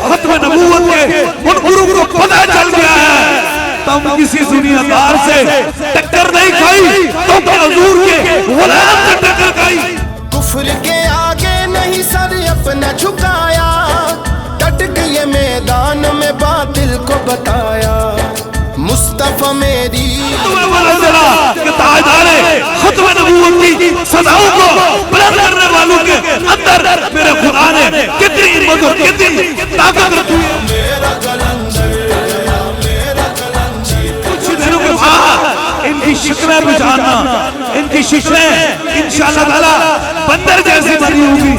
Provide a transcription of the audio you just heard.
ختم نبوت کے ان گروہ کو پتہ چل گیا ہے تم کسی دنیا دار سے ٹکر نہیں کھائی تم حضور کے غلام سے ٹکر کھائی. کفر کے آگے نہیں سر اپنا جھکایا, ڈٹ گئے میدان میں باطل کو بتایا. مصطفیٰ میری ختم نبوت کی صداؤں کو بلند کرنے والوں کے اندر میرے خدا نے کتنی ہمت اور کتنی طاقت رکھی ہے. میرا کلندر, میرا کلندر. کچھ دنوں کے بعد ان کی شکلیں بھی جاننا, ان کی شکلیں انشاءاللہ تعالی بندر جیسی بنی ہوگی.